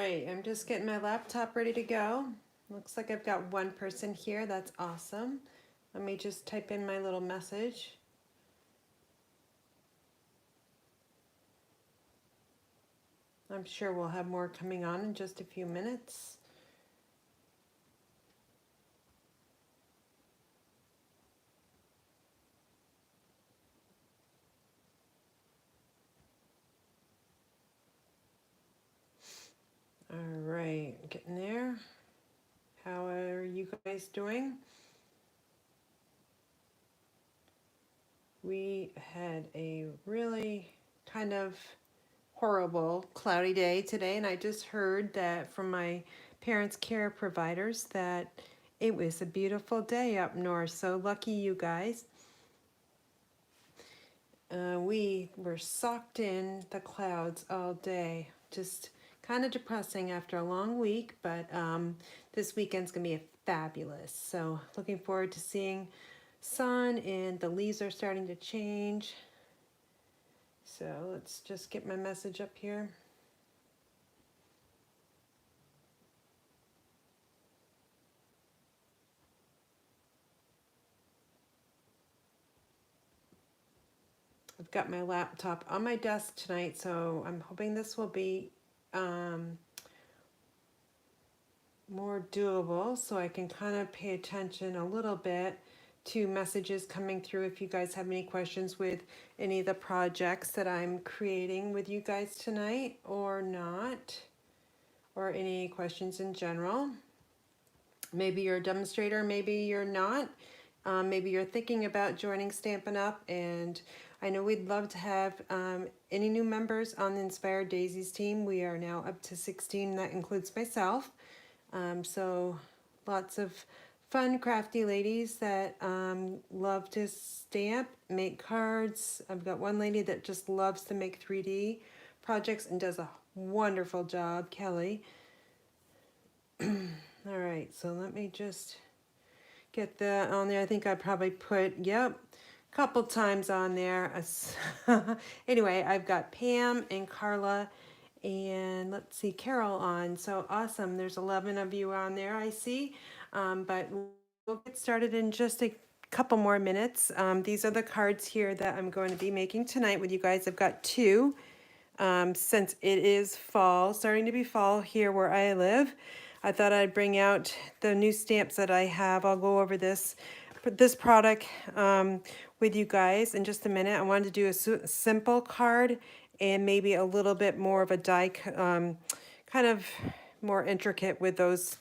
right, I'm just getting my laptop ready to go. Looks like I've got one person here. That's awesome. Let me just type in my little message. I'm sure we'll have more coming on in just a few minutes. All right, getting there. How are you guys doing? We had a really kind of horrible cloudy day today, and I just heard that from my parents' care providers that it was a beautiful day up north. So lucky you guys. We were socked in the clouds all day. Just kind of depressing after a long week, but this weekend's gonna be fabulous. So looking forward to seeing sun, and the leaves are starting to change. So let's just get my message up here. I've got my laptop on my desk tonight, so I'm hoping this will be more doable so I can kind of pay attention a little bit to messages coming through if you guys have any questions with any of the projects that I'm creating with you guys tonight or not, or any questions in general. Maybe you're a demonstrator, maybe you're not. Maybe you're thinking about joining Stampin' Up, and I know we'd love to have any new members on the Inspired Daisies team. We are now up to 16, that includes myself. So lots of fun, crafty ladies that love to stamp, make cards. I've got one lady that just loves to make 3D projects and does a wonderful job, Kelly. All right, so let me just get that on there. I think I probably put, yep, a couple times on there. Anyway, I've got Pam and Carla and let's see, Carol on. So awesome. There's 11 of you on there, I see. But we'll get started in just a couple more minutes. These are the cards here that I'm going to be making tonight with you guys. I've got two. Since it is fall, starting to be fall here where I live, I thought I'd bring out the new stamps that I have. I'll go over this product with you guys in just a minute. I wanted to do a simple card and maybe a little bit more of a die, kind of more intricate with those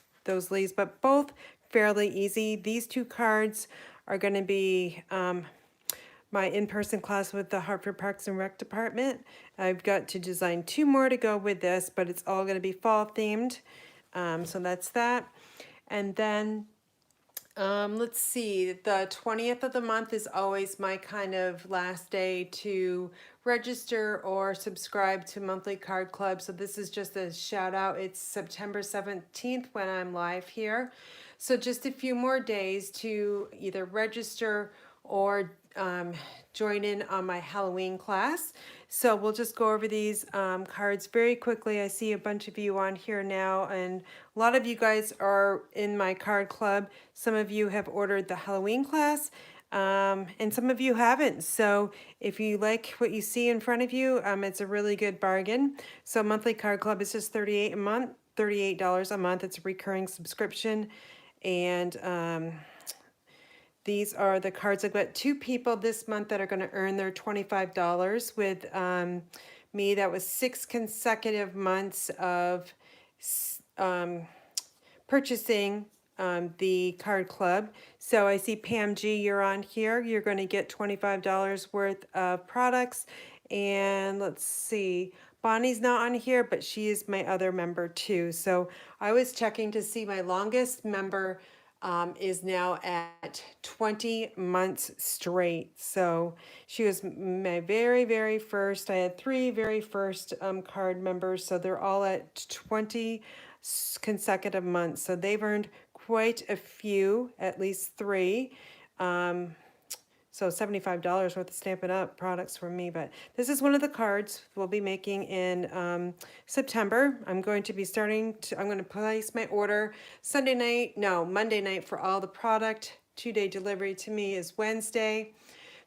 leaves, but both fairly easy. These two cards are going to be my in-person class with the Hartford Parks and Rec Department. I've got to design two more to go with this, but it's all going to be fall themed. So that's that. And then let's see, the 20th of the month is always my kind of last day to register or subscribe to Monthly Card Club. So this is just a shout out. It's September 17th when I'm live here. So just a few more days to either register or join in on my Halloween class. So we'll just go over these cards very quickly. I see a bunch of you on here now, and a lot of you guys are in my card club. Some of you have ordered the Halloween class, and some of you haven't. So if you like what you see in front of you, it's a really good bargain. So Monthly Card Club is just $38 a month. It's a recurring subscription, and these are the cards. I've got two people this month that are going to earn their $25 with me. That was 6 consecutive months of purchasing the card club. So I see Pam G, you're on here. You're going to get $25 worth of products. And let's see, Bonnie's not on here, but she is my other member too. So I was checking to see my longest member is now at 20 months straight. So she was my very, very first. I had 3 very first card members. So they're all at 20 consecutive months. So they've earned quite a few, at least 3. So $75 worth of Stampin' Up! Products for me. But this is one of the cards we'll be making in September. I'm going to be I'm going to place my order Monday night for all the product. 2-day delivery to me is Wednesday.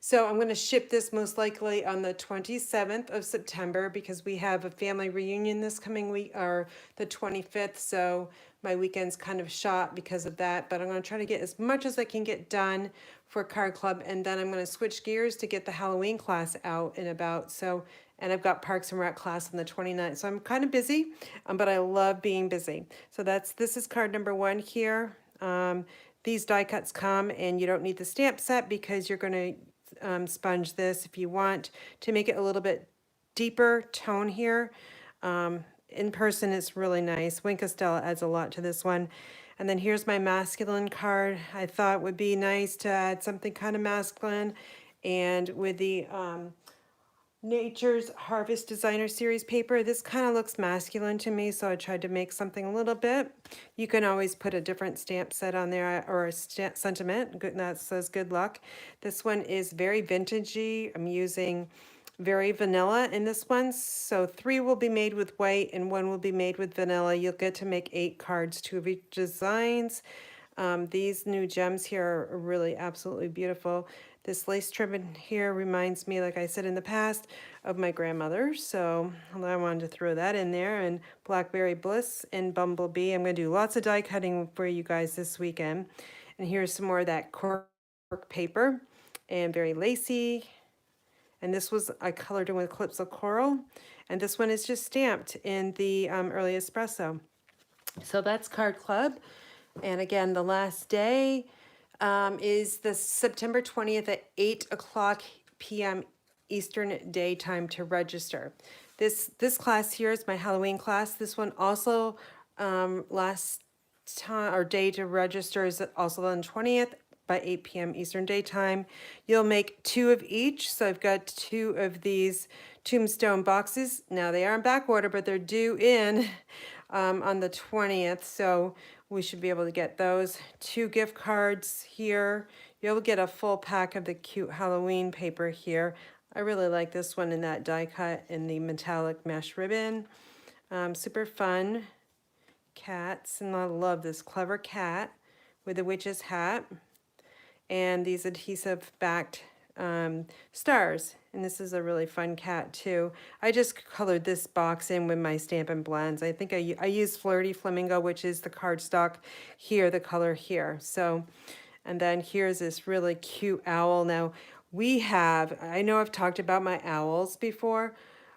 So I'm going to ship this most likely on the 27th of September because we have a family reunion this coming week, or the 25th. So my weekend's kind of shot because of that. But I'm going to try to get as much as I can get done for Card Club. And then I'm going to switch gears to get the Halloween class out and about. And I've got Parks and Rec class on the 29th. So I'm kind of busy, but I love being busy. So this is card number 1 here. These die cuts come and you don't need the stamp set because you're going to sponge this if you want to make it a little bit deeper tone here. In person it's really nice. Wink Estella adds a lot to this one. And then here's my masculine card. I thought it would be nice to add something kind of masculine, and with the Nature's Harvest Designer Series paper, this kind of looks masculine to me, so I tried to make something a little bit. You can always put a different stamp set on there, or a sentiment that says good luck. This one is very vintagey. I'm using very vanilla in this one, so 3 will be made with white and 1 will be made with vanilla. You'll get to make 8 cards, 2 of each designs. These new gems here are really absolutely beautiful. This lace ribbon here reminds me, like I said in the past, of my grandmother. So I wanted to throw that in there. And Blackberry Bliss and Bumblebee. I'm going to do lots of die cutting for you guys this weekend. And here's some more of that cork paper, and very lacy. And this was, I colored in with clips of coral. And this one is just stamped in the early espresso. So that's Card Club. And again, the last day is the September 20th at 8 o'clock p.m. Eastern Daytime to register. This class here is my Halloween class. This one also last time or day to register is also on the 20th by 8 p.m. Eastern Daytime. You'll make 2 of each. So I've got 2 of these tombstone boxes. Now they are in back order, but they're due in on the 20th. So we should be able to get those. 2 gift cards here. You'll get a full pack of the cute Halloween paper here. I really like this one in that die cut in the metallic mesh ribbon. Super fun cats, and I love this clever cat with a witch's hat and these adhesive backed stars. And this is a really fun cat too. I just colored this box in with my Stampin' Blends. I think I used Flirty Flamingo, which is the cardstock here, the color here. So, and then here's this really cute owl. Now I know I've talked about my owls before.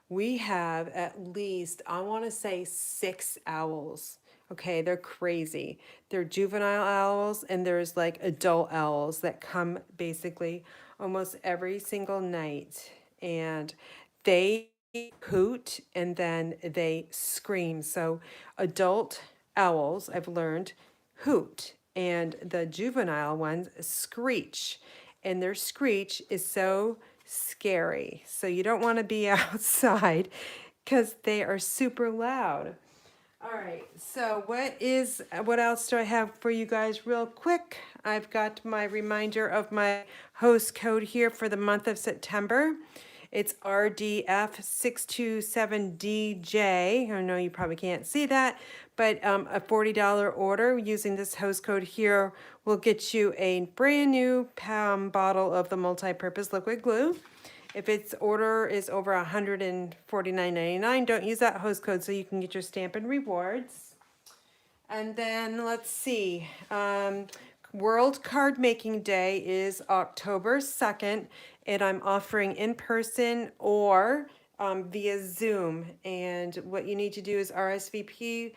We have at least, I want to say 6 owls. Okay, they're crazy. They're juvenile owls, and there's like adult owls that come basically almost every single night, and they hoot and then they scream. So adult owls, I've learned, hoot, and the juvenile ones screech, and their screech is so scary. So you don't want to be outside because they are super loud. All right, so what else do I have for you guys real quick? I've got my reminder of my host code here for the month of September. It's RDF627DJ. I know you probably can't see that, but a $40 order using this host code here will get you a brand new bottle of the multi-purpose liquid glue. If its order is over $149.99, don't use that host code so you can get your Stampin' rewards. And then let's see, World Card Making Day is October 2nd, and I'm offering in person or via Zoom. And what you need to do is RSVP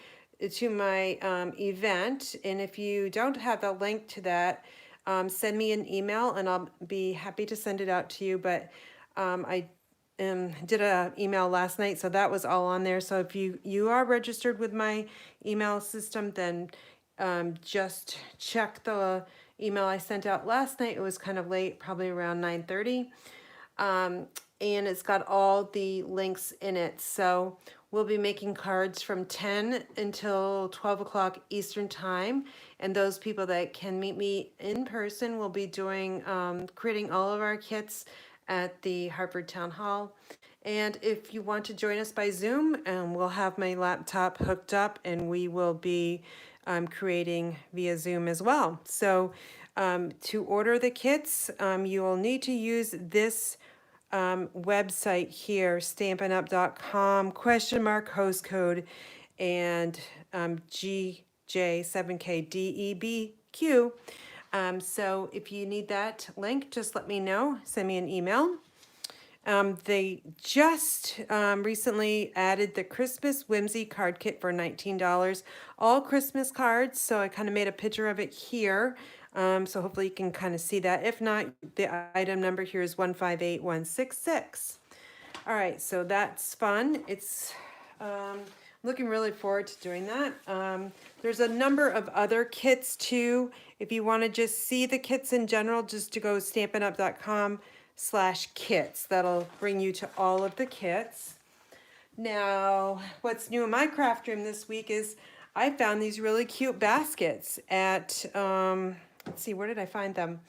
to my event. And if you don't have the link to that, send me an email and I'll be happy to send it out to you. But I did an email last night, so that was all on there. So if you are registered with my email system, then just check the email I sent out last night. It was kind of late, probably around 9:30. and it's got all the links in it. So we'll be making cards from 10 until 12 o'clock Eastern time. And those people that can meet me in person will be doing, creating all of our kits at the Hartford Town Hall. And if you want to join us by Zoom, we'll have my laptop hooked up and we will be creating via Zoom as well. So to order the kits, you will need to use this website here, stampinup.com, # host code, and GJ7KDEBQ. So if you need that link, just let me know, send me an email. They just recently added the Christmas Whimsy card kit for $19. All Christmas cards, so I kind of made a picture of it here. So hopefully you can kind of see that. If not, the item number here is 158166. All right, so that's fun. It's looking really forward to doing that. There's a number of other kits too. If you want to just see the kits in general, just to go stampinup.com/kits. That'll bring you to all of the kits. Now, what's new in my craft room this week is I found these really cute baskets at, let's see, where did I find them?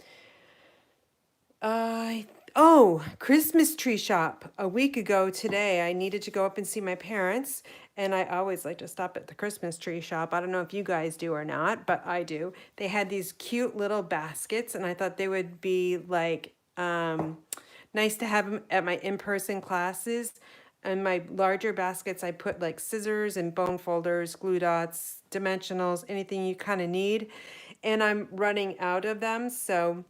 Oh, Christmas tree shop. A week ago today, I needed to go up and see my parents, and I always like to stop at the Christmas tree shop. I don't know if you guys do or not, but I do. They had these cute little baskets, and I thought they would be like nice to have them at my in-person classes. And my larger baskets, I put like scissors and bone folders, glue dots, dimensionals, anything you kind of need. And I'm running out of them, so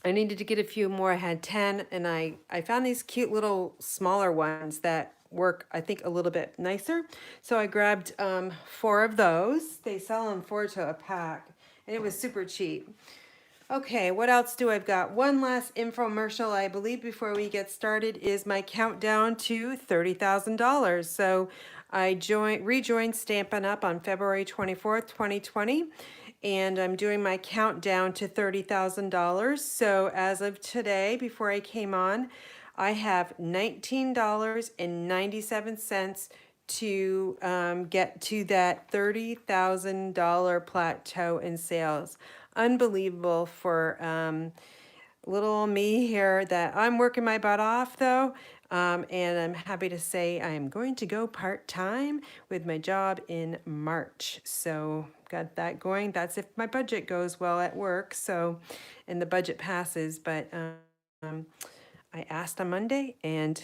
I needed to get a few more. I had 10, and I found these cute little smaller ones that work, I think, a little bit nicer. So I grabbed 4 of those. They sell them 4 to a pack, and it was super cheap. Okay, what else do I've got? One last infomercial, I believe, before we get started is my countdown to $30,000. So I rejoined Stampin' Up! On February 24th, 2020, and I'm doing my countdown to $30,000. So as of today, before I came on, I have $19.97 to get to that $30,000 plateau in sales. Unbelievable for little me here that I'm working my butt off though. And I'm happy to say I am going to go part-time with my job in March. So got that going. That's if my budget goes well at work. So, and the budget passes, but I asked on Monday and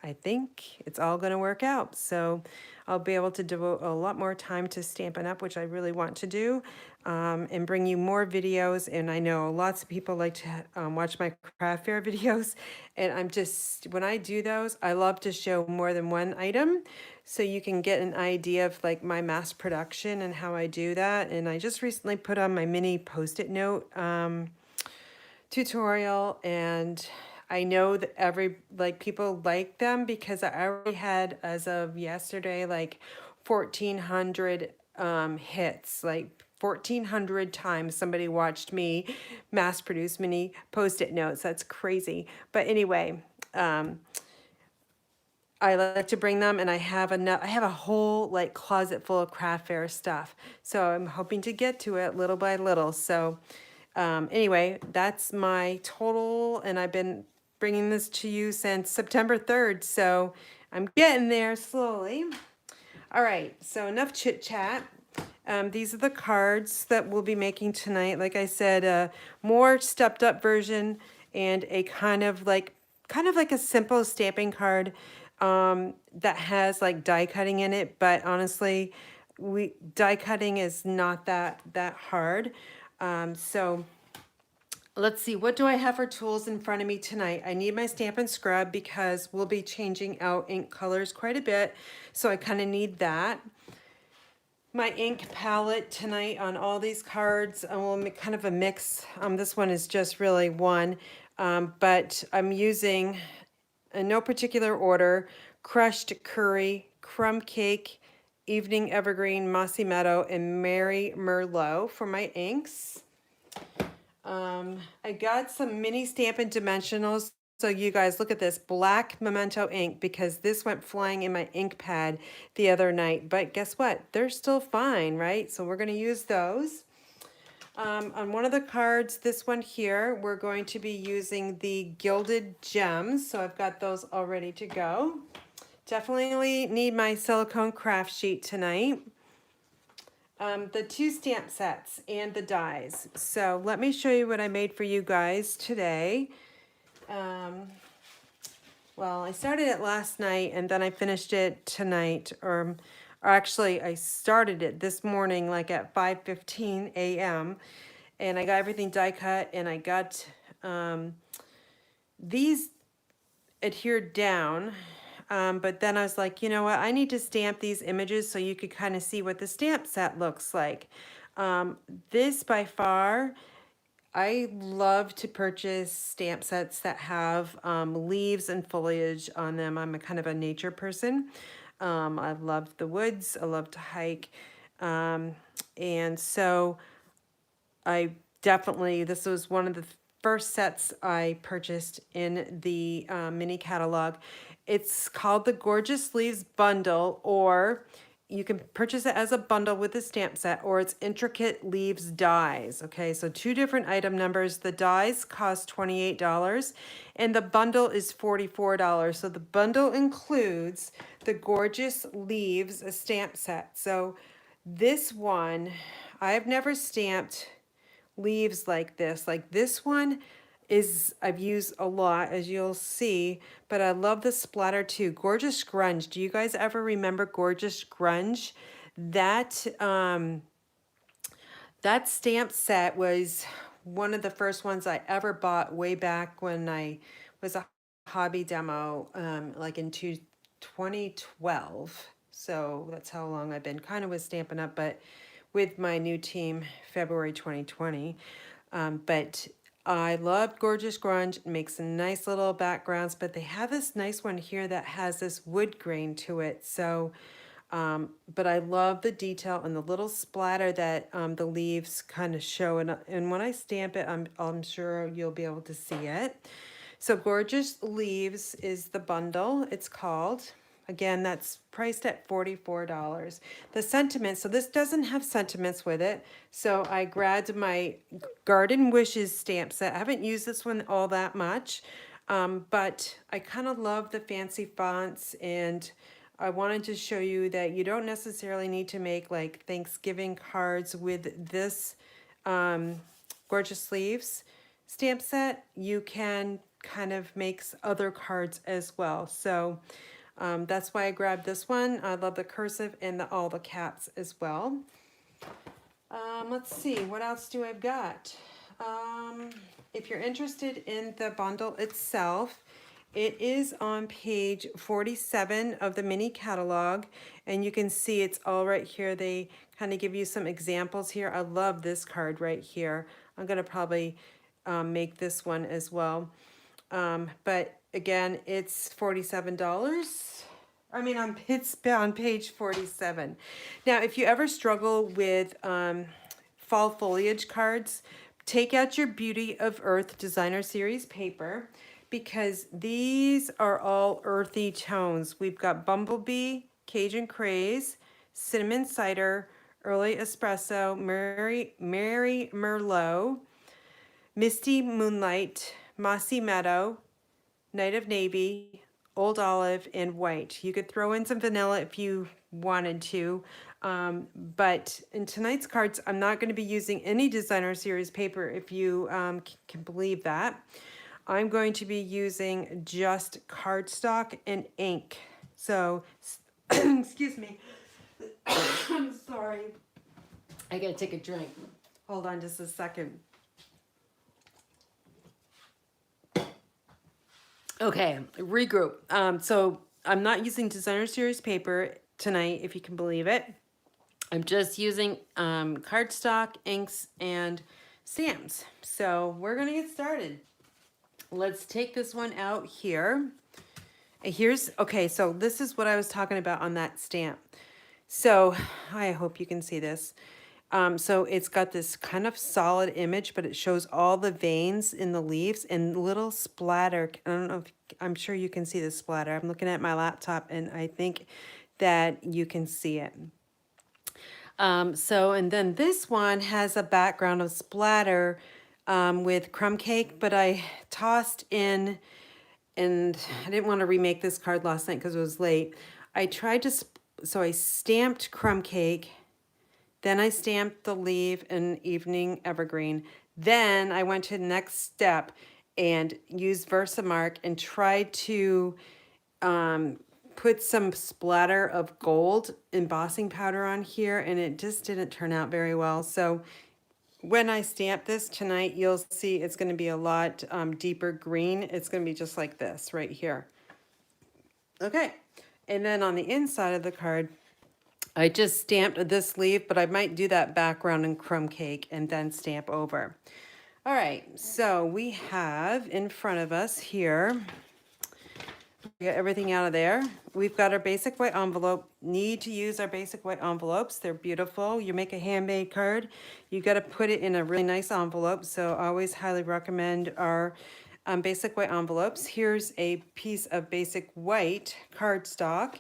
I think it's all going to work out. So I'll be able to devote a lot more time to Stampin' Up, which I really want to do, and bring you more videos. And I know lots of people like to watch my craft fair videos. And I'm just, when I do those, I love to show more than one item so you can get an idea of like my mass production and how I do that. And I just recently put on my mini Post-it note tutorial, and I know that people like them because I already had, as of yesterday, like 1,400 hits, like 1,400 times somebody watched me mass produce mini Post-it notes. That's crazy. But anyway, I like to bring them, and I have a whole like closet full of craft fair stuff. So I'm hoping to get to it little by little. So anyway, that's my total, and I've been bringing this to you since September 3rd, so I'm getting there slowly. All right, so enough chit chat. These are the cards that we'll be making tonight. Like I said, a more stepped up version and a kind of like a simple stamping card that has like die cutting in it. But honestly, die cutting is not that hard. So let's see, what do I have for tools in front of me tonight? I need my Stampin' Scrub because we'll be changing out ink colors quite a bit. So I kind of need that. My ink palette tonight on all these cards, will make kind of a mix. This one is just really one, but I'm using, in no particular order, Crushed Curry, Crumb Cake, Evening Evergreen, Mossy Meadow, and Merry Merlot for my inks. I got some mini Stampin' Dimensionals So you guys look at this black Memento ink because this went flying in my ink pad the other night. But guess what? They're still fine, right? So we're going to use those. On one of the cards, this one here, we're going to be using the Gilded Gems. So I've got those all ready to go. Definitely need my silicone craft sheet tonight. The 2 stamp sets and the dies. So let me show you what I made for you guys today. Well, I started it last night and then I finished it tonight, or actually I started it this morning like at 5:15 a.m. and I got everything die cut and I got these adhered down. But then I was like, you know what, I need to stamp these images so you could kind of see what the stamp set looks like. This by far, I love to purchase stamp sets that have leaves and foliage on them. I'm a kind of a nature person. I love the woods. I love to hike. And so I definitely, this was one of the first sets I purchased in the mini catalog. It's called the Gorgeous Leaves Bundle, or you can purchase it as a bundle with a stamp set, or it's Intricate Leaves Dies. Okay, so 2 different item numbers. The dies cost $28 and the bundle is $44. So the bundle includes the Gorgeous Leaves, a stamp set. So this one, I've never stamped leaves like this. Like this one is, I've used a lot, as you'll see, but I love the splatter too. Gorgeous Grunge. Do you guys ever remember Gorgeous Grunge? That that stamp set was one of the first ones I ever bought way back when I was a hobby demo, like in 2012. So that's how long I've been kind of with Stampin' Up, but with my new team, February 2020. But I love Gorgeous Grunge. It makes some nice little backgrounds, but they have this nice one here that has this wood grain to it. So, but I love the detail and the little splatter that the leaves kind of show. And when I stamp it, I'm sure you'll be able to see it. So Gorgeous Leaves is the bundle, it's called. Again, that's priced at $44. The sentiments, so this doesn't have sentiments with it. So I grabbed my Garden Wishes stamp set. I haven't used this one all that much, but I kind of love the fancy fonts, and I wanted to show you that you don't necessarily need to make like Thanksgiving cards with this Gorgeous Leaves stamp set. You can kind of make other cards as well. So that's why I grabbed this one. I love the cursive and all the caps as well. Let's see, what else do I've got? If you're interested in the bundle itself, it is on page 47 of the mini catalog, and you can see it's all right here. They kind of give you some examples here. I love this card right here. I'm going to probably make this one as well. But again, it's $47. I mean, it's on page 47. Now, if you ever struggle with fall foliage cards, take out your Beauty of Earth Designer Series paper, because these are all earthy tones. We've got Bumblebee, Cajun Craze, Cinnamon Cider, Early Espresso, Merry Merlot, Misty Moonlight, Mossy Meadow, Night of Navy, Old Olive, and White. You could throw in some vanilla if you wanted to, but in tonight's cards, I'm not going to be using any Designer Series paper, if you can believe that. I'm going to be using just cardstock and ink. So, excuse me. I'm sorry. I gotta take a drink. Hold on just a second. Okay, regroup. So I'm not using Designer Series paper tonight, if you can believe it. I'm just using cardstock, inks, and stamps. So we're gonna get started. Let's take this one out here. Okay, so this is what I was talking about on that stamp. So I hope you can see this. So it's got this kind of solid image, but it shows all the veins in the leaves and little splatter. I don't know if, I'm sure you can see the splatter. I'm looking at my laptop and I think that you can see it. And then this one has a background of splatter with crumb cake, but I tossed in, and I didn't want to remake this card last night because it was late. I tried to, so I stamped crumb cake, then I stamped the leaf in evening evergreen. Then I went to the next step and used Versamark and tried to put some splatter of gold embossing powder on here, and it just didn't turn out very well. So when I stamp this tonight, you'll see it's going to be a lot deeper green. It's going to be just like this right here. Okay, and then on the inside of the card, I just stamped this leaf, but I might do that background in crumb cake and then stamp over. All right, so we have in front of us here, we got everything out of there. We've got our basic white envelope. Need to use our basic white envelopes. They're beautiful. You make a handmade card, you got to put it in a really nice envelope. So I always highly recommend our basic white envelopes. Here's a piece of basic white cardstock,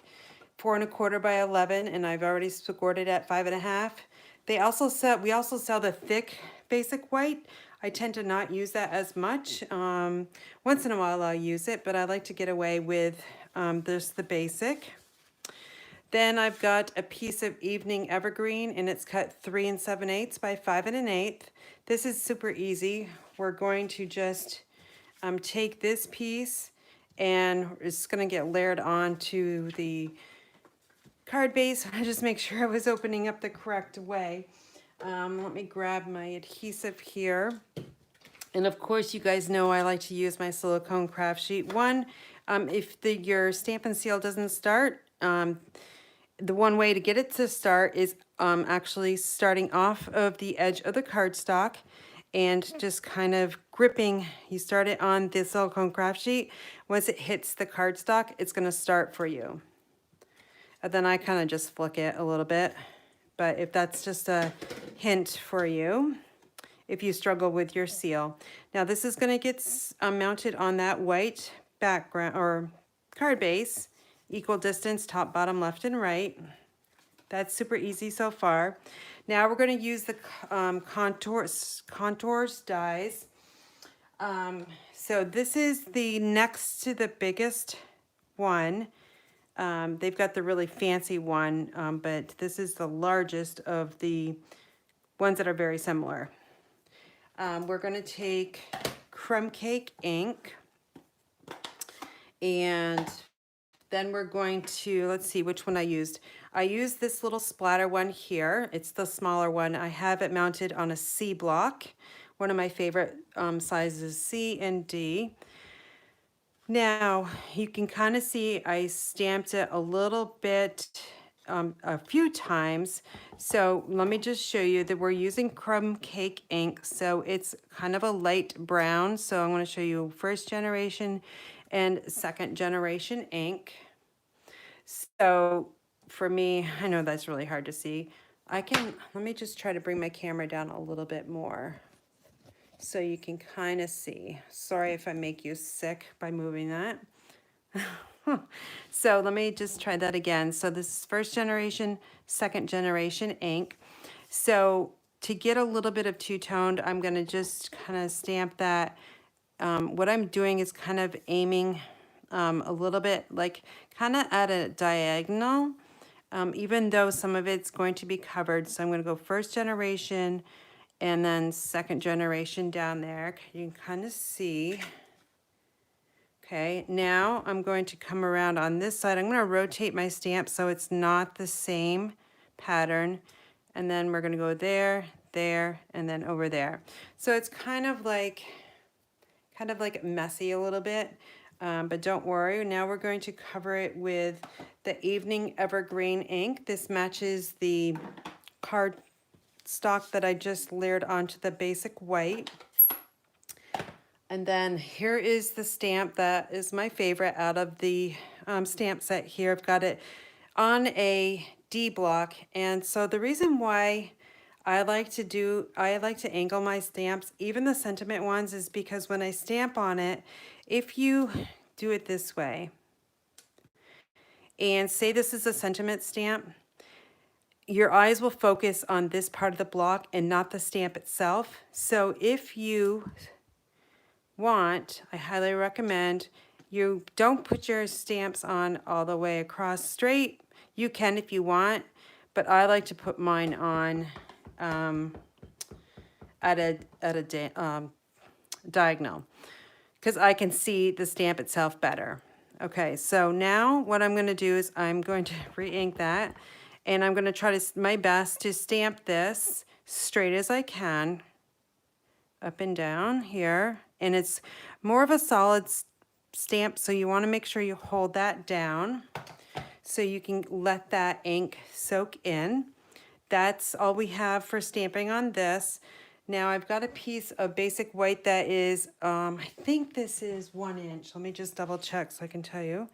4 1/4 by 11, and I've already scored it at 5 1/2. We also sell the thick basic white. I tend to not use that as much. Once in a while I'll use it, but I like to get away with just the basic. Then I've got a piece of evening evergreen, and it's cut 3 7/8 by 5 1/8. This is super easy. We're going to just take this piece, and it's going to get layered onto the card base. I just make sure I was opening up the correct way. Let me grab my adhesive here. And of course, you guys know I like to use my silicone craft sheet. If your Stampin' Seal doesn't start, the one way to get it to start is actually starting off of the edge of the cardstock and just kind of gripping. You start it on the silicone craft sheet. Once it hits the cardstock, it's going to start for you. And then I kind of just flick it a little bit. But if that's just a hint for you, if you struggle with your seal. Now this is going to get mounted on that white background or card base, equal distance, top, bottom, left, and right. That's super easy so far. Now we're going to use the contours dies. So this is the next to the biggest one. They've got the really fancy one, but this is the largest of the ones that are very similar. We're going to take crumb cake ink, and then we're going to, let's see which one I used. I used this little splatter one here. It's the smaller one. I have it mounted on a C block, one of my favorite sizes, C and D. Now, you can kind of see I stamped it a little bit, a few times. So let me just show you that we're using crumb cake ink. So it's kind of a light brown. So I'm going to show you first generation and second generation ink. So for me, I know that's really hard to see. Let me just try to bring my camera down a little bit more so you can kind of see. Sorry if I make you sick by moving that. So let me just try that again. So this is first generation, second generation ink. So to get a little bit of two-toned, I'm going to just kind of stamp that. What I'm doing is kind of aiming a little bit like kind of at a diagonal, even though some of it's going to be covered. So I'm going to go first generation and then second generation down there. You can kind of see. Okay, now I'm going to come around on this side. I'm going to rotate my stamp so it's not the same pattern. And then we're going to go there, there, and then over there. So it's kind of like messy a little bit, but don't worry. Now we're going to cover it with the Evening Evergreen ink. This matches the card stock that I just layered onto the basic white. And then here is the stamp that is my favorite out of the stamp set here. I've got it on a D block. And so the reason why I like to angle my stamps, even the sentiment ones, is because when I stamp on it, if you do it this way, and say this is a sentiment stamp, your eyes will focus on this part of the block and not the stamp itself. So if you want, I highly recommend you don't put your stamps on all the way across straight. You can if you want, but I like to put mine on at a diagonal because I can see the stamp itself better. Okay, so now what I'm going to do is I'm going to re-ink that, and I'm going to try my best to stamp this straight as I can, up and down here, and it's more of a solid stamp, so you want to make sure you hold that down so you can let that ink soak in. That's all we have for stamping on this. Now I've got a piece of basic white that is, I think this is 1 inch. Let me just double check so I can tell you.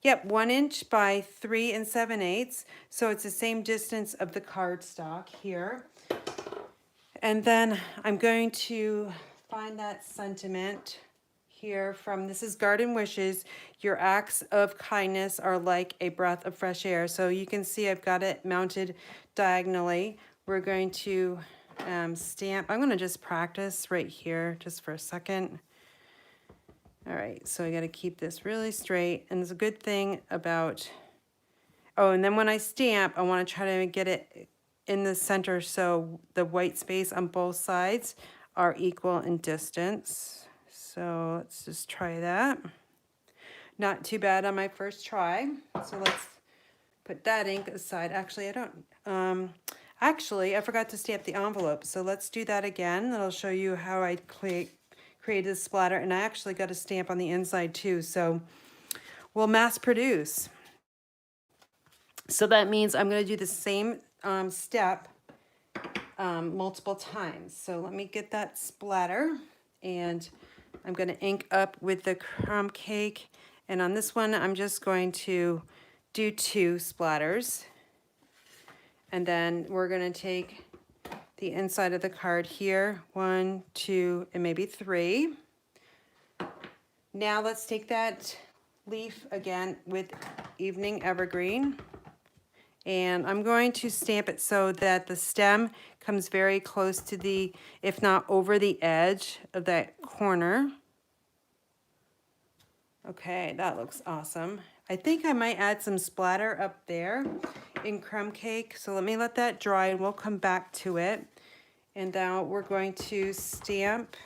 Yep, 1 inch by 3 7/8. So it's the same distance of the cardstock here. And then I'm going to find that sentiment here from, this is Garden Wishes. Your acts of kindness are like a breath of fresh air. So you can see I've got it mounted diagonally. We're going to stamp. I'm going to just practice right here just for a second. All right, so I got to keep this really straight. And there's a good thing about, oh, and then when I stamp, I want to try to get it in the center so the white space on both sides are equal in distance. So let's just try that. Not too bad on my first try. So let's put that ink aside. Actually, I forgot to stamp the envelope. So let's do that again. That'll show you how I created the splatter. And I actually got a stamp on the inside too. So we'll mass produce. So that means I'm going to do the same step multiple times. So let me get that splatter, and I'm going to ink up with the crumb cake. And on this one, I'm just going to do 2 splatters. And then we're going to take the inside of the card here, 1, 2, and maybe 3. Now let's take that leaf again with Evening Evergreen. And I'm going to stamp it so that the stem comes very close to the, if not over the edge of that corner. Okay, that looks awesome. I think I might add some splatter up there in crumb cake. So let me let that dry and we'll come back to it. And now we're going to stamp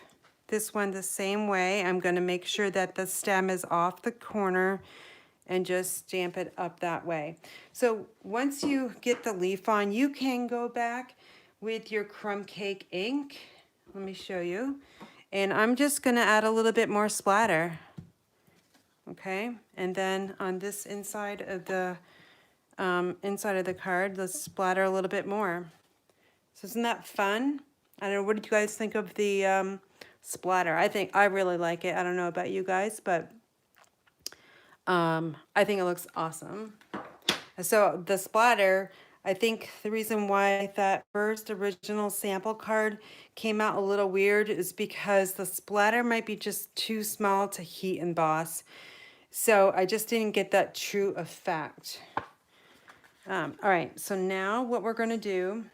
this one the same way. I'm going to make sure that the stem is off the corner and just stamp it up that way. So once you get the leaf on, you can go back with your crumb cake ink. Let me show you. And I'm just gonna add a little bit more splatter. Okay, and then on this inside of the card, let's splatter a little bit more. So isn't that fun? I don't know, what did you guys think of the splatter? I really like it. I don't know about you guys, but I think it looks awesome. So the splatter, I think the reason why that first original sample card came out a little weird is because the splatter might be just too small to heat emboss. So I just didn't get that true effect. All right, so now what we're going to do,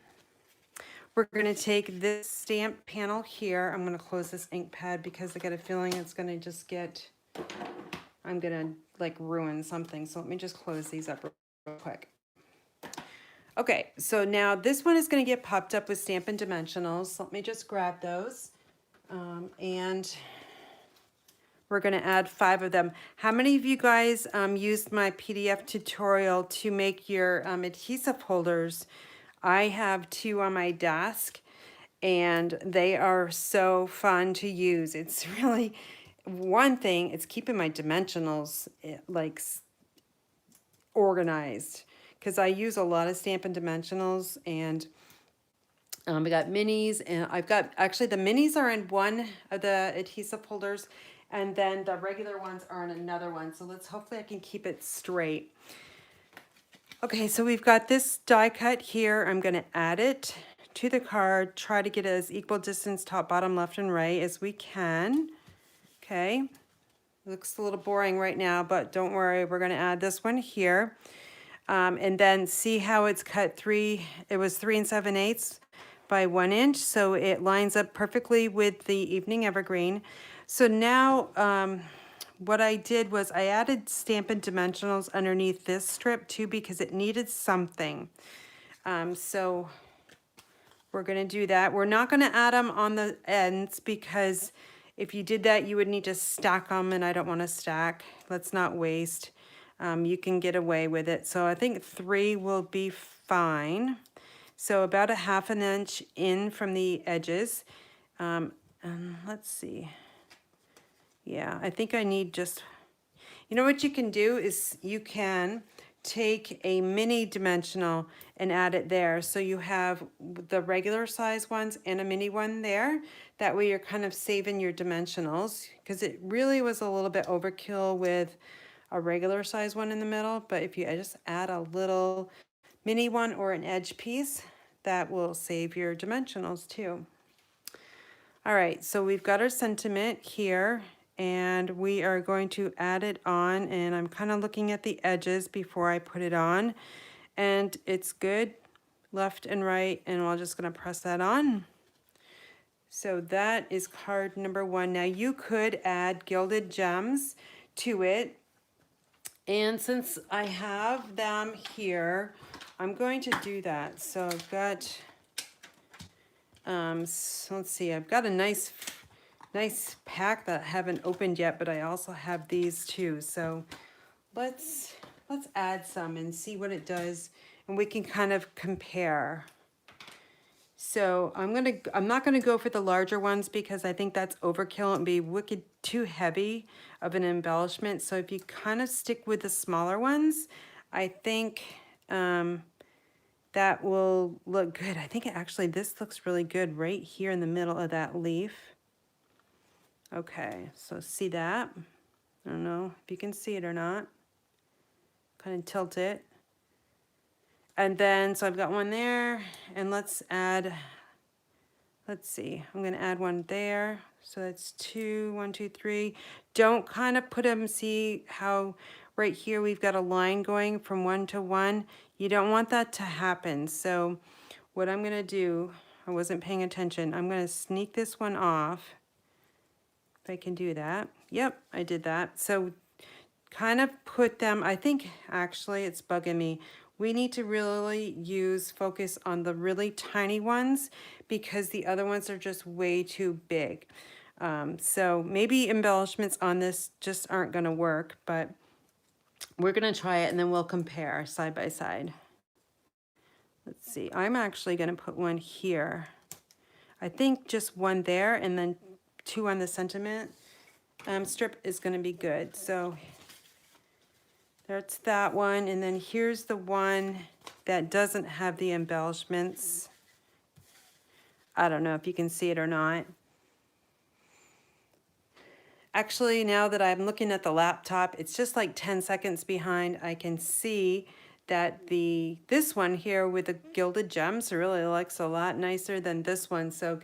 we're going to take this stamp panel here. I'm going to close this ink pad because I got a feeling it's going to just get, I'm going to like ruin something. So let me just close these up real quick. Okay, so now this one is going to get popped up with Stampin' Dimensionals. So let me just grab those. And we're going to add 5 of them. How many of you guys used my PDF tutorial to make your adhesive holders? I have 2 on my desk, and they are so fun to use. It's really, one thing, it's keeping my dimensionals like organized, because I use a lot of Stampin' Dimensionals, and we got minis, and I've got, actually the minis are in one of the adhesive holders, and then the regular ones are in another one. So hopefully I can keep it straight. Okay, so we've got this die cut here. I'm going to add it to the card, try to get as equal distance top, bottom, left, and right as we can. Okay, looks a little boring right now, but don't worry, we're gonna add this one here. And then see how it's cut it was 3 7/8 by 1 inch, so it lines up perfectly with the evening evergreen. So now, what I did was I added Stampin' Dimensionals underneath this strip too because it needed something. So we're gonna do that. We're not gonna add them on the ends because if you did that, you would need to stack them, and I don't wanna stack. Let's not waste. You can get away with it. So I think 3 will be fine. So about a 1/2 inch in from the edges. And let's see. Yeah, I think I need just, you know what you can do is you can take a mini dimensional and add it there. So you have the regular size ones and a mini one there. That way you're kind of saving your dimensionals because it really was a little bit overkill with a regular size one in the middle. But if you just add a little mini one or an edge piece, that will save your dimensionals too. All right, so we've got our sentiment here and we are going to add it on, and I'm kind of looking at the edges before I put it on, and it's good left and right, and we're just going to press that on. So that is card number 1. Now you could add gilded gems to it, and since I have them here, I'm going to do that. So I've got so let's see, I've got a nice pack that I haven't opened yet, but I also have these too. So let's add some and see what it does, and we can kind of compare. So I'm not gonna go for the larger ones because I think that's overkill and be wicked too heavy of an embellishment. So if you kind of stick with the smaller ones, I think that will look good. I think actually this looks really good right here in the middle of that leaf. Okay, so see that? I don't know if you can see it or not. Kind of tilt it. And then, so I've got one there, and let's see, I'm gonna add one there. So that's 2, 1, 2, 3. Don't kind of put them, see how right here we've got a line going from 1 to 1. You don't want that to happen. So what I'm gonna do, I wasn't paying attention, I'm gonna sneak this one off. If I can do that. Yep, I did that. So kind of put them, I think actually it's bugging me. We need to really focus on the really tiny ones because the other ones are just way too big. So maybe embellishments on this just aren't gonna work, but we're gonna try it and then we'll compare side by side. Let's see, I'm actually gonna put one here. I think just one there and then 2 on the sentiment strip is gonna be good. So that's that one, and then here's the one that doesn't have the embellishments. I don't know if you can see it or not. Actually, now that I'm looking at the laptop, it's just like 10 seconds behind. I can see that this one here with the gilded gems really looks a lot nicer than this one. So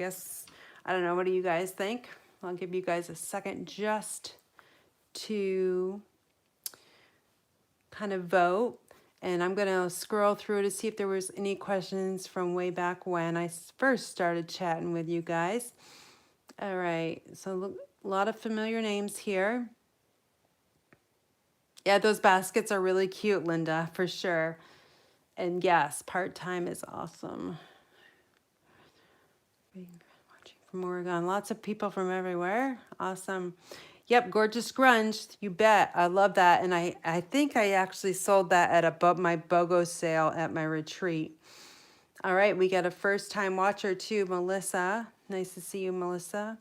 I don't know, what do you guys think? I'll give you guys a second just to kind of vote, and I'm gonna scroll through to see if there was any questions from way back when I first started chatting with you guys. All right, so look, a lot of familiar names here. Yeah, those baskets are really cute, Linda, for sure. And yes, part-time is awesome. Watching from Oregon, lots of people from everywhere. Awesome. Yep, gorgeous grunge, you bet. I love that, and I think I actually sold that at my BOGO sale at my retreat. All right, we got a first-time watcher too, Melissa. Nice to see you, Melissa.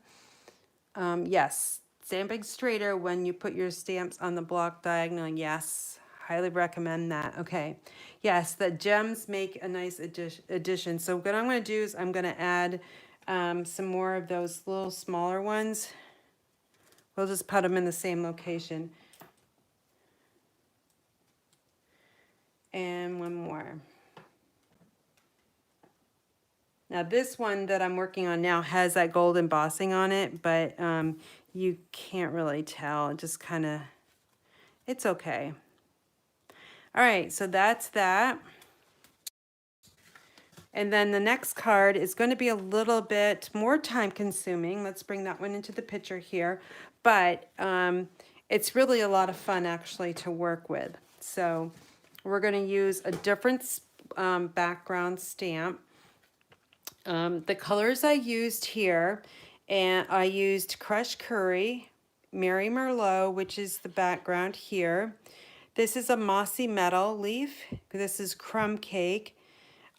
Yes, Demonstrator when you put your stamps on the block diagonal. Yes, highly recommend that. Okay, yes, the gems make a nice addition. So what I'm going to do is I'm going to add some more of those little smaller ones. We'll just put them in the same location. And one more. Now this one that I'm working on now has that gold embossing on it, but you can't really tell. It just kind of, it's okay. All right, so that's that. And then the next card is going to be a little bit more time consuming. Let's bring that one into the picture here. But it's really a lot of fun actually to work with. So we're going to use a different background stamp. The colors I used here, and I used Crushed Curry, Mary Merlot, which is the background here. This is a mossy meadow leaf. This is crumb cake.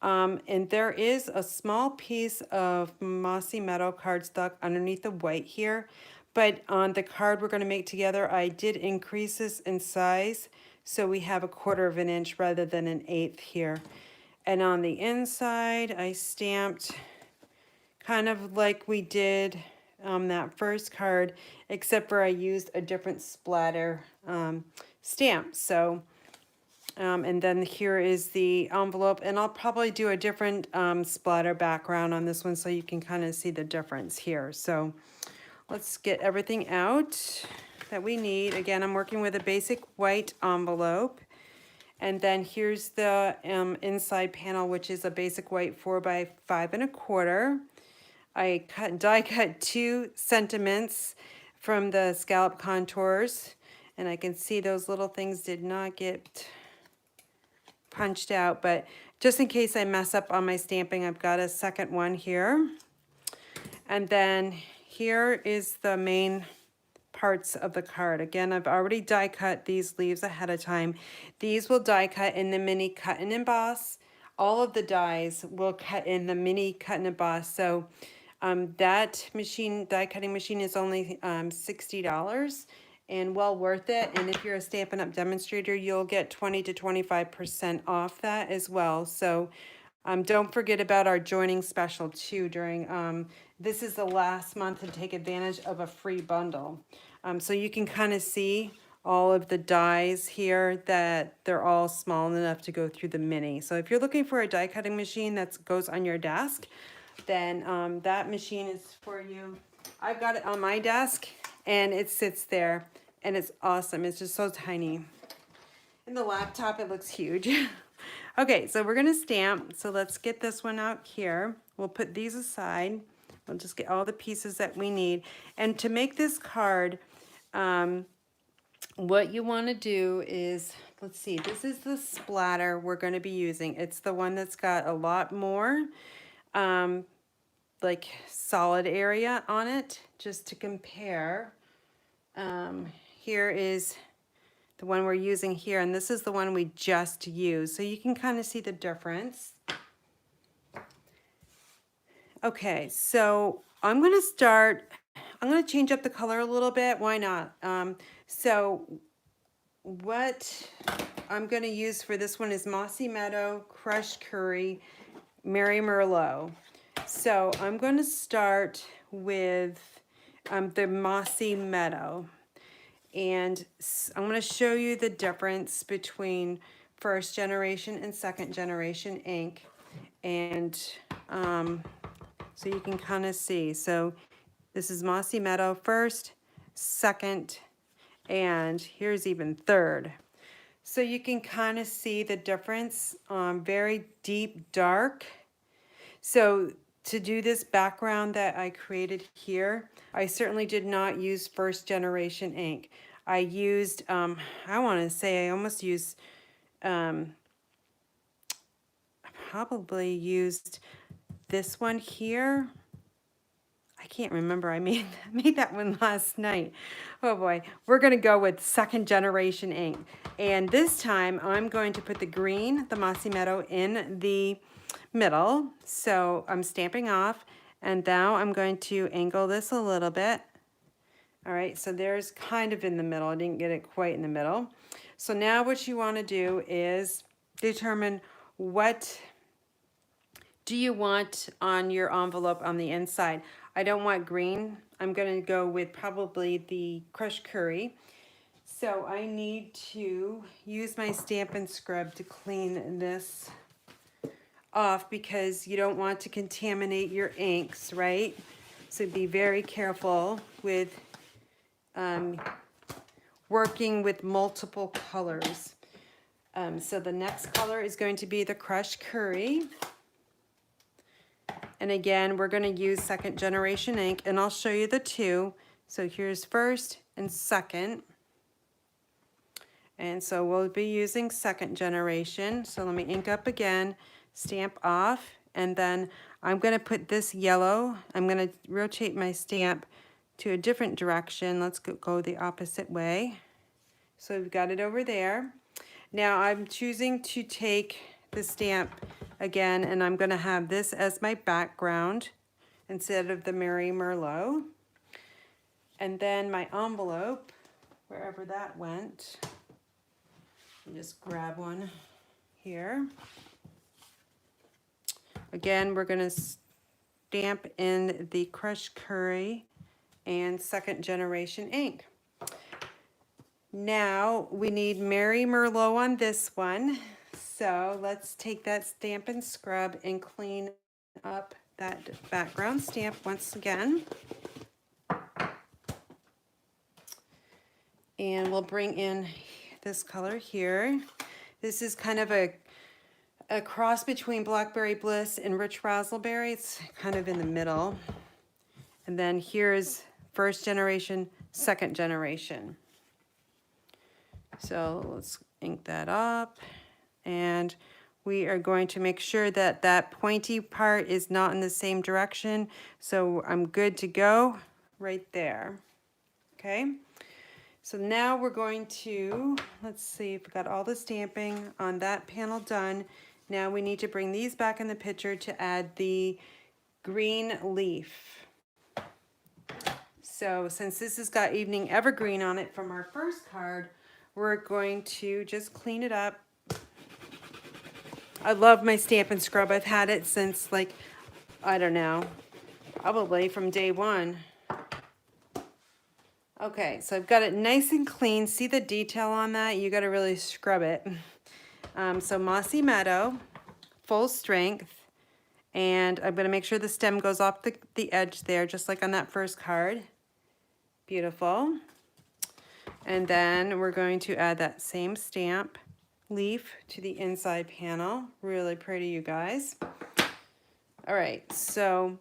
And there is a small piece of mossy meadow cardstock underneath the white here. But on the card we're going to make together, I did increase this in size. So we have 1/4 of an inch rather than an 1/8 here. And on the inside, I stamped kind of like we did that first card, except for I used a different splatter stamp. So, and then here is the envelope, and I'll probably do a different splatter background on this one so you can kind of see the difference here. So let's get everything out that we need. Again, I'm working with a basic white envelope. And then here's the inside panel, which is a basic white 4 by 5 1/4. I die cut 2 sentiments from the scallop contours, and I can see those little things did not get punched out, but just in case I mess up on my stamping, I've got a second one here. And then here is the main parts of the card. Again, I've already die cut these leaves ahead of time. These will die cut in the mini cut and emboss. All of the dies will cut in the mini cut and emboss. So that machine, die cutting machine, is only $60 and well worth it. And if you're a Stampin' Up! Demonstrator, you'll get 20 to 25% off that as well. So don't forget about our joining special too during, this is the last month to take advantage of a free bundle. So you can kind of see all of the dies here that they're all small enough to go through the mini. So if you're looking for a die cutting machine that goes on your desk, then that machine is for you. I've got it on my desk and it sits there and it's awesome. It's just so tiny. In the laptop, it looks huge. Okay, so we're gonna stamp. So let's get this one out here. We'll put these aside. We'll just get all the pieces that we need. And to make this card, what you wanna do is, let's see, this is the splatter we're gonna be using. It's the one that's got a lot more like solid area on it, just to compare. Here is the one we're using here, and this is the one we just used. So you can kind of see the difference. Okay, so I'm gonna change up the color a little bit. Why not? So what I'm gonna use for this one is Mossy Meadow, Crushed Curry, Mary Merlot. So I'm gonna start with the Mossy Meadow. And I'm going to show you the difference between first generation and second generation ink. And so you can kind of see. So this is Mossy Meadow first, second, and here's even third. So you can kind of see the difference, very deep dark. So to do this background that I created here, I certainly did not use first generation ink. I used, I want to say I almost used, probably used this one here. I can't remember. I made that one last night. Oh boy. We're going to go with second generation ink. And this time I'm going to put the green, the Mossy Meadow, in the middle. So I'm stamping off, and now I'm going to angle this a little bit. All right, so there's kind of in the middle. I didn't get it quite in the middle. So now what you want to do is determine what do you want on your envelope on the inside. I don't want green. I'm going to go with probably the Crushed Curry. So I need to use my Stampin' Scrub to clean this off because you don't want to contaminate your inks, right? So be very careful with working with multiple colors. So the next color is going to be the Crushed Curry. And again, we're going to use second generation ink, and I'll show you the two. So here's first and second. And so we'll be using second generation. So let me ink up again, stamp off, and then I'm going to put this yellow. I'm going to rotate my stamp to a different direction. Let's go the opposite way. So we've got it over there. Now I'm choosing to take the stamp again, and I'm going to have this as my background instead of the Mary Merlot. And then my envelope, wherever that went, I'll just grab one here. Again, we're going to stamp in the Crushed Curry and second generation ink. Now we need Mary Merlot on this one. So let's take that Stampin' Scrub and clean up that background stamp once again. And we'll bring in this color here. This is kind of a cross between Blackberry Bliss and Rich Razzleberry. It's kind of in the middle. And then here's first generation, second generation. So let's ink that up. And we are going to make sure that that pointy part is not in the same direction. So I'm good to go right there. Okay. So now we're going to, let's see if we got all the stamping on that panel done. Now we need to bring these back in the picture to add the green leaf. So since this has got Evening Evergreen on it from our first card, we're going to just clean it up. I love my Stampin' Scrub. I've had it since, like, I don't know, probably from day one. Okay, so I've got it nice and clean. See the detail on that? You got to really scrub it. So Mossy Meadow, full strength. And I'm going to make sure the stem goes off the edge there, just like on that first card. Beautiful. And then we're going to add that same stamp leaf to the inside panel. Really pretty, you guys. All right, so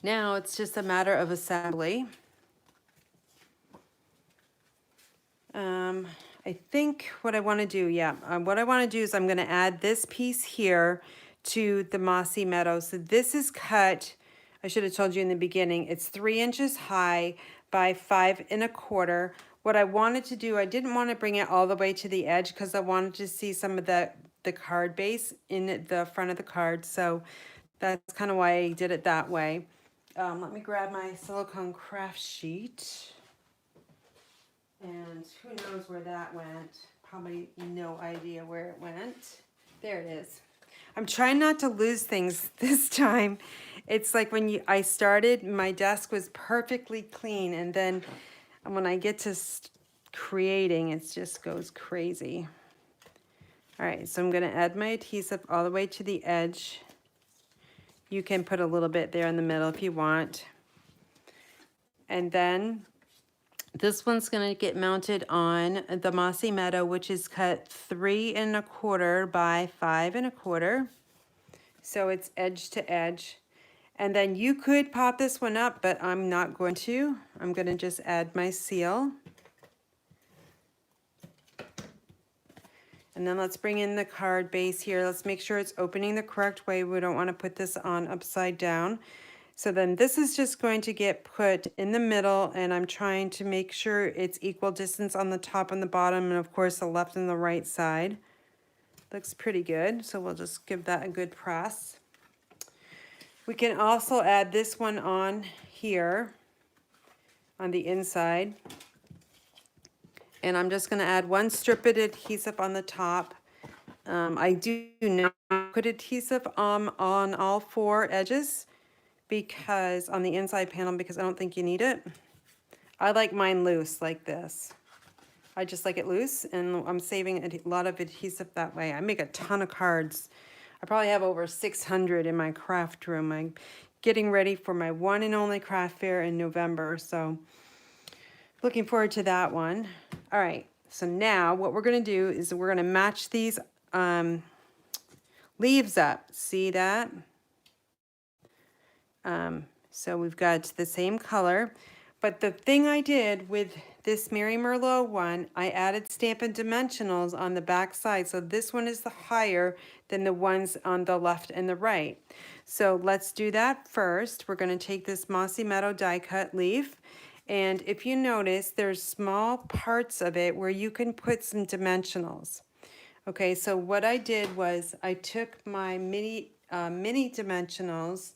now it's just a matter of assembly. I think what I want to do, what I want to do is I'm going to add this piece here to the Mossy Meadow. So this is cut, I should have told you in the beginning, it's 3 inches high by 5 1/4. What I wanted to do, I didn't want to bring it all the way to the edge because I wanted to see some of the card base in the front of the card. So that's kind of why I did it that way. Let me grab my silicone craft sheet. And who knows where that went? Probably no idea where it went. There it is. I'm trying not to lose things this time. It's like when I started, my desk was perfectly clean, and then when I get to creating, it just goes crazy. All right, so I'm going to add my adhesive all the way to the edge. You can put a little bit there in the middle if you want. And then this one's going to get mounted on the Mossy Meadow, which is cut 3 1/4 by 5 1/4. So it's edge to edge. And then you could pop this one up, but I'm not going to. I'm going to just add my seal. And then let's bring in the card base here. Let's make sure it's opening the correct way. We don't want to put this on upside down. So then this is just going to get put in the middle, and I'm trying to make sure it's equal distance on the top and the bottom, and of course the left and the right side. Looks pretty good, so we'll just give that a good press. We can also add this one on here on the inside. And I'm just going to add 1 strip of adhesive on the top. I do not put adhesive on all 4 edges because on the inside panel, because I don't think you need it. I like mine loose like this. I just like it loose, and I'm saving a lot of adhesive that way. I make a ton of cards. I probably have over 600 in my craft room. I'm getting ready for my one and only craft fair in November, so looking forward to that one. All right, so now what we're going to do is we're going to match these leaves up. See that? So we've got the same color, but the thing I did with this Mary Merlot one, I added Stampin' Dimensionals on the back side. So this one is the higher than the ones on the left and the right. So let's do that first. We're going to take this Mossy Meadow die cut leaf. And if you notice, there's small parts of it where you can put some dimensionals. Okay, so what I did was I took my mini dimensionals.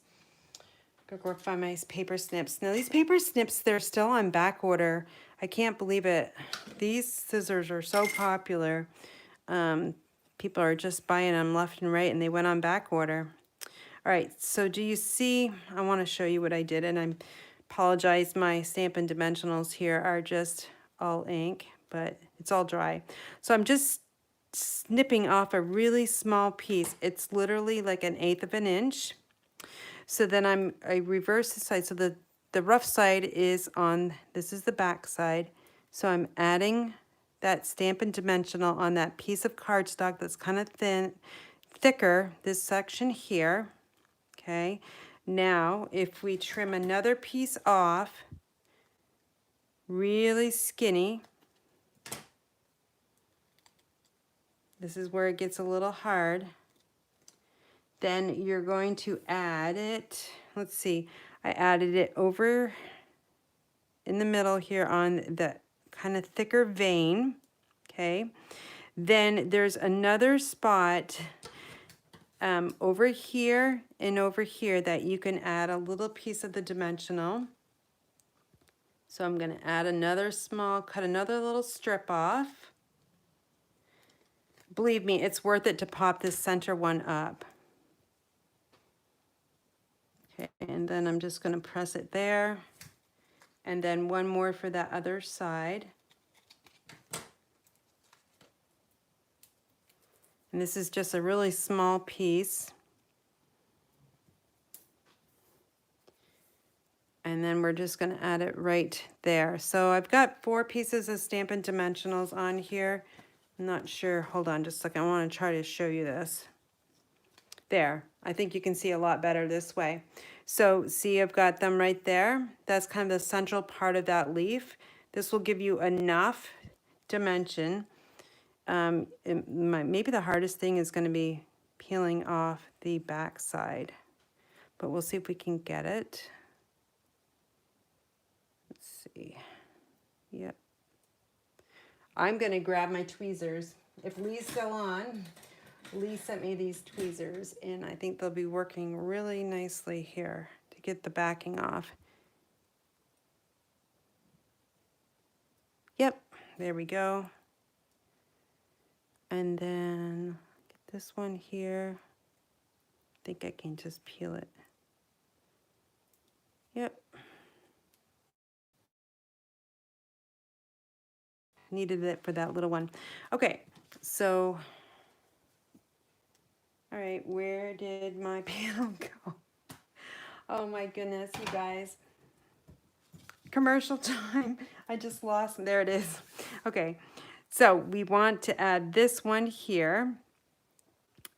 Go find my paper snips. Now these paper snips, they're still on back order. I can't believe it. These scissors are so popular. People are just buying them left and right, and they went on back order. All right, so do you see? I want to show you what I did, and I apologize. My Stampin' Dimensionals here are just all ink, but it's all dry. So I'm just snipping off a really small piece. It's literally like 1/8 of an inch. So then I reverse the side. So the rough side is on, this is the back side. So I'm adding that Stampin' Dimensional on that piece of cardstock that's kind of thicker, this section here. Okay. Now, if we trim another piece off, really skinny, this is where it gets a little hard. Then you're going to add it, let's see, I added it over in the middle here on the kind of thicker vein, okay? Then there's another spot over here and over here that you can add a little piece of the dimensional. So I'm gonna add another small, cut another little strip off. Believe me, it's worth it to pop this center one up. Okay, and then I'm just going to press it there. And then one more for that other side. And this is just a really small piece. And then we're just going to add it right there. So I've got 4 pieces of Stampin' Dimensionals on here. I'm not sure. Hold on just a second. I want to try to show you this. There. I think you can see a lot better this way. So see, I've got them right there. That's kind of the central part of that leaf. This will give you enough dimension. Maybe the hardest thing is going to be peeling off the back side, but we'll see if we can get it. Let's see. Yep. I'm going to grab my tweezers. If Lee's still on, Lee sent me these tweezers, and I think they'll be working really nicely here to get the backing off. Yep, there we go. And then get this one here. I think I can just peel it. Yep. Needed it for that little one. Okay, so, all right, where did my panel go? Oh my goodness, you guys. Commercial time. I just lost, there it is. Okay, so we want to add this one here.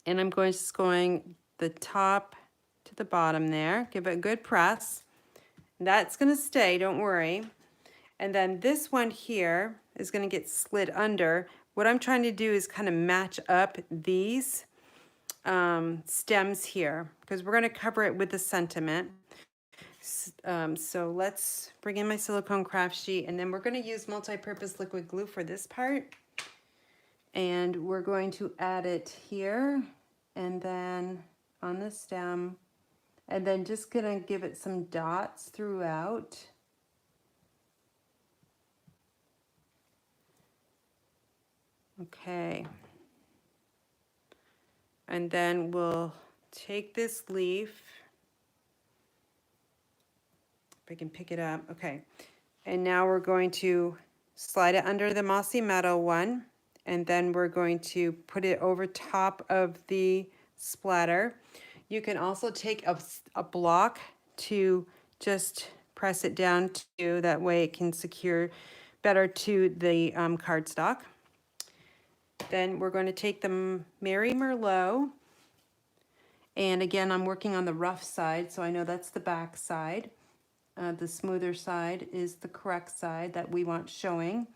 And I'm just going the top to the bottom there. Give it a good press. That's going to stay, don't worry. And then this one here is going to get slid under. What I'm trying to do is kind of match up these stems here, because we're going to cover it with the sentiment. So let's bring in my silicone craft sheet, and then we're going to use multi-purpose liquid glue for this part. And we're going to add it here, and then on the stem, and then just going to give it some dots throughout. Okay. And then we'll take this leaf. If I can pick it up. Okay. And now we're going to slide it under the Mossy Meadow one. And then we're going to put it over top of the splatter. You can also take a block to just press it down to, that way it can secure better to the cardstock. Then we're going to take the Mary Merlot, and again I'm working on the rough side, so I know that's the back side. The smoother side is the correct side that we want showing.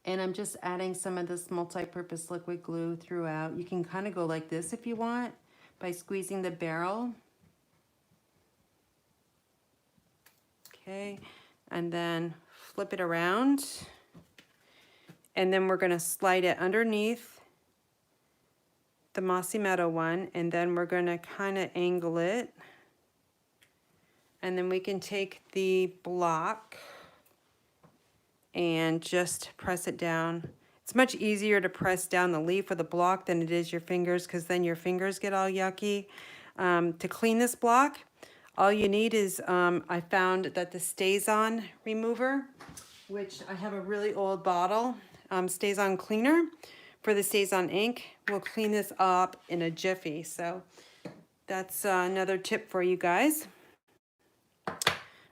And I'm just adding some of this multi-purpose liquid glue throughout. You can kind of go like this if you want, by squeezing the barrel. Okay, and then flip it around. And then we're gonna slide it underneath the Mossy Meadow one, and then we're gonna kind of angle it. And then we can take the block and just press it down. It's much easier to press down the leaf with a block than it is your fingers, because then your fingers get all yucky. To clean this block, all you need is, I found that the Stays-On remover, which I have a really old bottle, Stays-On cleaner for the Stays-On ink, will clean this up in a jiffy. So that's another tip for you guys.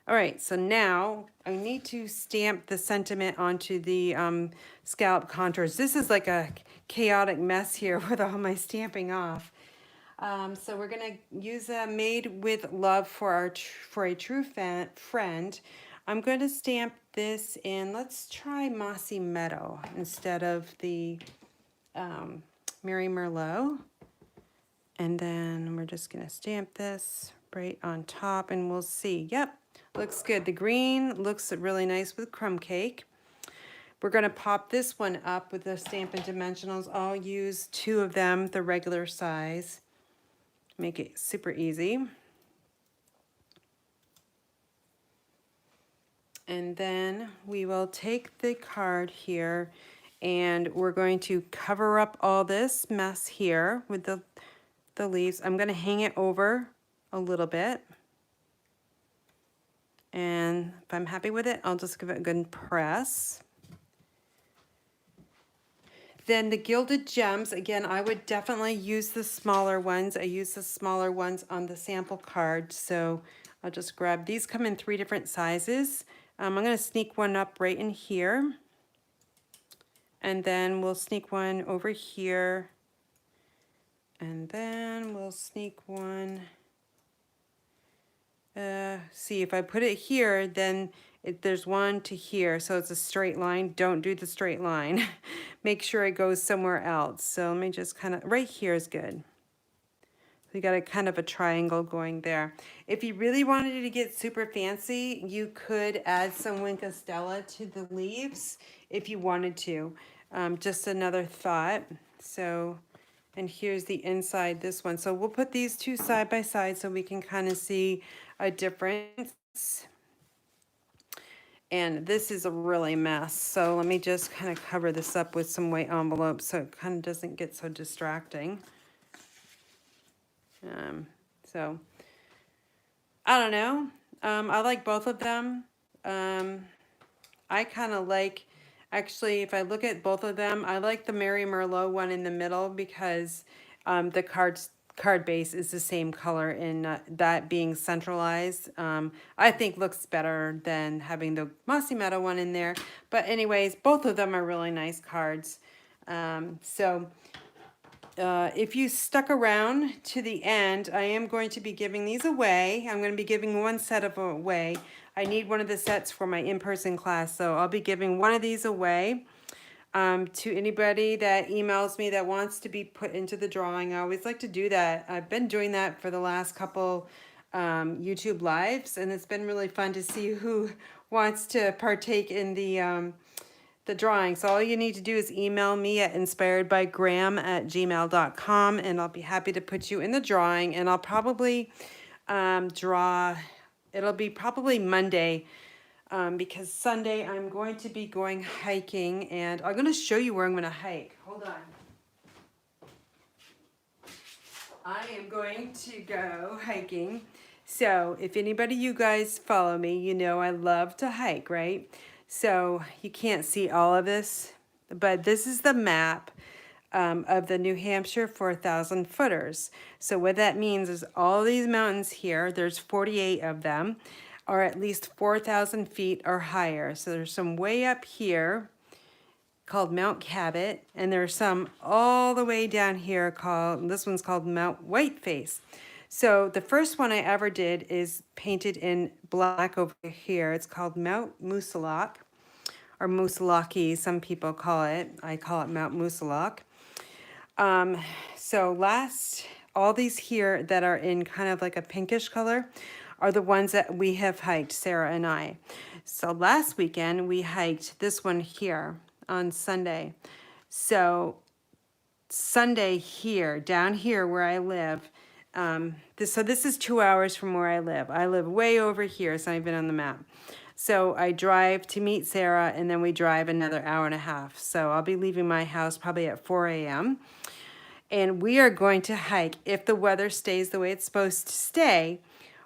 All right, so now I need to stamp the sentiment onto the scallop contours. This is like a chaotic mess here with all my stamping off. So we're gonna use a Made with Love for a True Friend. I'm going to stamp this in, let's try Mossy Meadow instead of the Mary Merlot. And then we're just gonna stamp this right on top and we'll see. Yep, looks good. The green looks really nice with crumb cake. We're gonna pop this one up with the Stampin' Dimensionals. I'll use 2 of them, the regular size. Make it super easy. And then we will take the card here and we're going to cover up all this mess here with the leaves. I'm going to hang it over a little bit. And if I'm happy with it, I'll just give it a good press. Then the Gilded Gems, again, I would definitely use the smaller ones. I use the smaller ones on the sample card. So I'll just grab, these come in 3 different sizes. I'm going to sneak one up right in here. And then we'll sneak one over here. And then we'll sneak one. See, if I put it here, then there's one to here. So it's a straight line. Don't do the straight line. Make sure it goes somewhere else. So let me just kind of, right here is good. We got a kind of a triangle going there. If you really wanted to get super fancy, you could add some Wink of Stella to the leaves if you wanted to. Just another thought. So, and here's the inside, this one. So we'll put these 2 side by side so we can kind of see a difference. And this is a really mess. So let me just kind of cover this up with some white envelope so it kind of doesn't get so distracting. So I don't know. I like both of them. I kind of like, actually, if I look at both of them, I like the Mary Merlot one in the middle because the card base is the same color, and that being centralized, I think looks better than having the Mossy Meadow one in there. But anyways, both of them are really nice cards. If you stuck around to the end, I am going to be giving these away. I'm going to be giving 1 set of away. I need one of the sets for my in-person class, so I'll be giving one of these away to anybody that emails me that wants to be put into the drawing. I always like to do that. I've been doing that for the last couple YouTube lives, and it's been really fun to see who wants to partake in the drawing. So all you need to do is email me at inspiredbygraham@gmail.com, and I'll be happy to put you in the drawing. And I'll probably it'll be probably Monday, because Sunday I'm going to be going hiking, and I'm going to show you where I'm going to hike. Hold on. I am going to go hiking. So if anybody, you guys follow me, you know I love to hike, right? So you can't see all of this, but this is the map of the New Hampshire 4,000 footers. So what that means is all these mountains here, there's 48 of them, are at least 4,000 feet or higher. So there's some way up here called Mount Cabot, and there's some all the way down here called, this one's called Mount Whiteface. So the first one I ever did is painted in black over here. It's called Mount Moosilauke, or Moosilauke, some people call it. I call it Mount Moosilauke. So all these here that are in kind of like a pinkish color are the ones that we have hiked, Sarah and I. So last weekend we hiked this one here on Sunday. So Sunday here, down here where I live, this is 2 hours from where I live. I live way over here. It's not even on the map. So I drive to meet Sarah, and then we drive another hour and a half. So I'll be leaving my house probably at 4 a.m. And we are going to hike, if the weather stays the way it's supposed to stay,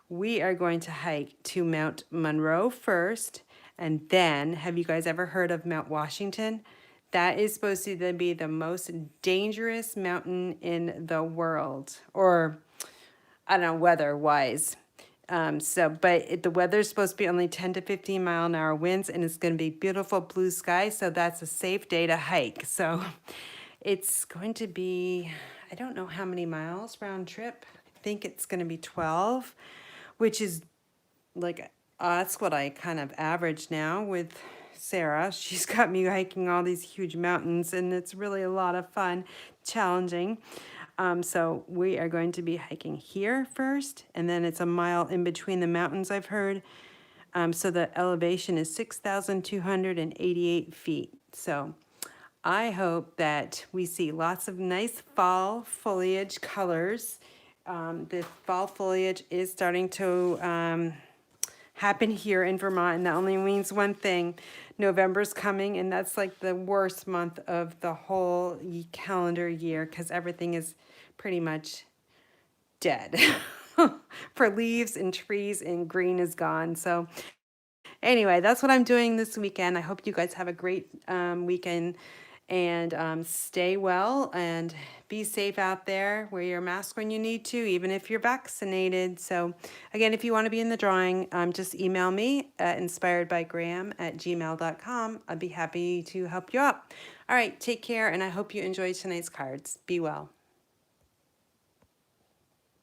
we are going to hike to Mount Monroe first. And then, have you guys ever heard of Mount Washington? That is supposed to be the most dangerous mountain in the world, or I don't know, weather-wise. But the weather's supposed to be only 10 to 15 mile an hour winds, and it's going to be beautiful blue sky, so that's a safe day to hike. So it's going to be, I don't know how many miles round trip. I think it's going to be 12, which is like, that's what I kind of average now with Sarah. She's got me hiking all these huge mountains, and it's really a lot of fun, challenging. So we are going to be hiking here first, and then it's a mile in between the mountains, I've heard. So the elevation is 6,288 feet. So I hope that we see lots of nice fall foliage colors. The fall foliage is starting to happen here in Vermont, and that only means one thing. November's coming, and that's like the worst month of the whole calendar year because everything is pretty much dead for leaves and trees, and green is gone. So anyway, that's what I'm doing this weekend. I hope you guys have a great weekend, and stay well and be safe out there. Wear your mask when you need to, even if you're vaccinated. So again, if you want to be in the drawing, just email me at inspiredbygraham@gmail.com. I'd be happy to help you out. All right, take care, and I hope you enjoyed tonight's cards. Be well.